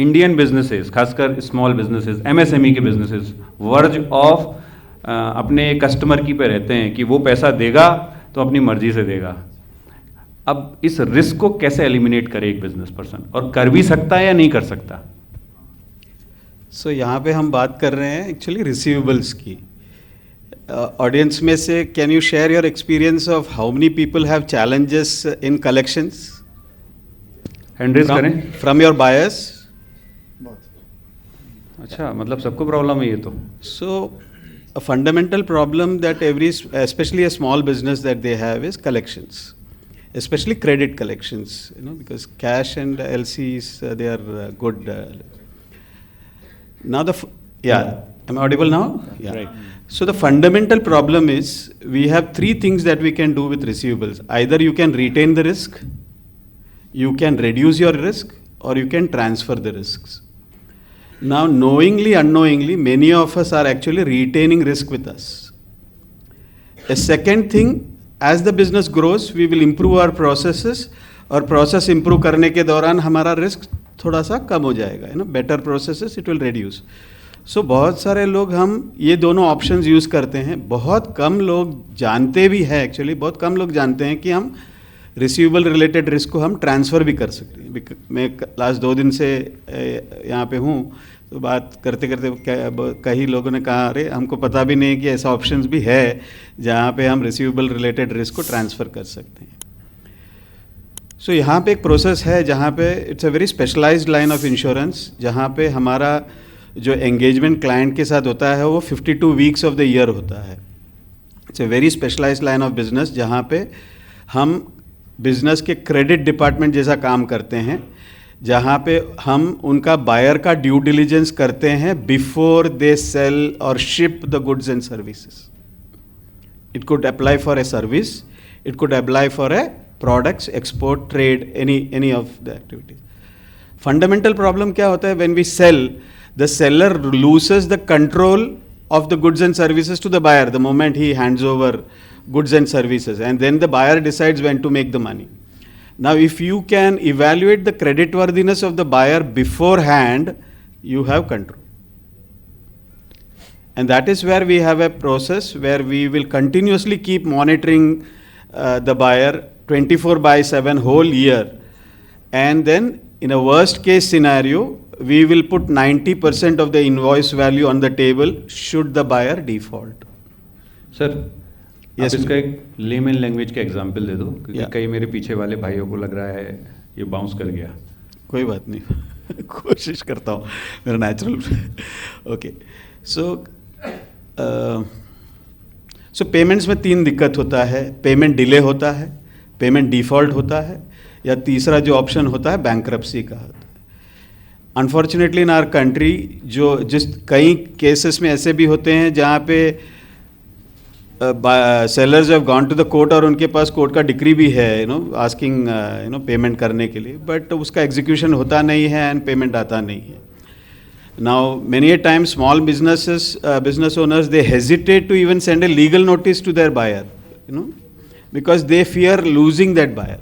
Indian businesses, खासकर small businesses, MSME के businesses verge of अपने कस्टमर की पे रहते हैं कि वो पैसा देगा तो अपनी मर्जी से देगा। अब इस रिस्क को कैसे एलिमिनेट करे एक बिजनेस पर्सन, और कर भी सकता है या नहीं कर सकता? सो यहाँ पे हम बात कर रहे हैं एक्चुअली रिसीवेबल्स की। ऑडियंस में से can you share your experience of how many people have challenges in collections? Hand raise करें फ्रॉम योर बायर्स। अच्छा, मतलब सबको प्रॉब्लम है ये तो। So, a fundamental problem that especially a small business that they have is collections, especially credit collections, because cash and LCs, they are good. Now am I audible now? Yeah. Right. So the fundamental problem is we have three things that we can do with receivables. Either you can retain the risk, you can reduce your risk, or you can transfer the risks. Now, knowingly, unknowingly, many of us are actually retaining risk with us. A second thing, as the business grows, we will improve our processes, और process improve करने के दौरान हमारा risk थोड़ा सा कम हो जाएगा, better processes, it will reduce. So, बहुत सारे लोग हम ये दोनों options use करते हैं। बहुत कम लोग जानते भी हैं, actually बहुत कम लोग जानते हैं कि हम रिसीवेबल रिलेटेड रिस्क को हम ट्रांसफ़र भी कर सकते हैं। मैं लास्ट 2 दिन से यहाँ पे हूँ, तो बात करते करते कई लोगों ने कहा अरे हमको पता भी नहीं कि ऐसा ऑप्शंस भी है जहाँ पे हम रिसीवेबल रिलेटेड रिस्क को ट्रांसफ़र कर सकते हैं। सो यहाँ पे एक प्रोसेस है जहाँ पे it's a very specialised line of insurance, जहाँ पे हमारा जो एंगेजमेंट क्लाइंट के साथ होता है वो 52 वीक्स ऑफ द ईयर होता है। It's a very specialised line of business जहाँ पे हम बिजनेस के क्रेडिट डिपार्टमेंट जैसा काम करते हैं, जहाँ पे हम उनका बायर का ड्यू डिलिजेंस करते हैं बिफोर दे सेल और ship the goods and services. It could apply for a service, it could apply for a products, export, trade, any of the activities. Fundamental problem क्या होता है? When we sell, the seller loses the control of the goods and services to the buyer the moment he hands over goods and services, and then the buyer decides when to make the money. Now, if you can evaluate the credit worthiness of the buyer beforehand, you have control. And that is where we have a process where we will continuously keep monitoring the buyer 24/7 whole year. And then in a worst case scenario, we will put 90% of the invoice value on the table should the buyer default. Sir, Yes, आप इसका एक layman language का example दे दो, क्योंकि Yeah. कई मेरे पीछे वाले भाइयों को लग रहा है ये बाउंस कर गया। कोई बात नहीं कोशिश करता हूँ, मेरा नेचुरल। ओके, सो पेमेंट्स में 3 दिक्कत होता है। पेमेंट डिले होता है, पेमेंट डिफ़ॉल्ट होता है, या तीसरा जो ऑप्शन होता है बैंक्रप्सी का होता है। अनफॉर्चुनेटली इन आवर कंट्री कई केसेस में ऐसे भी होते हैं जहाँ पे sellers have gone to the court और उनके पास कोर्ट का डिक्री भी है आस्किंग पेमेंट करने के लिए, बट उसका एग्जीक्यूशन होता नहीं है एंड पेमेंट आता नहीं है। Now many a time small business owners they hesitate to even send a legal notice to their buyer because they fear losing that buyer.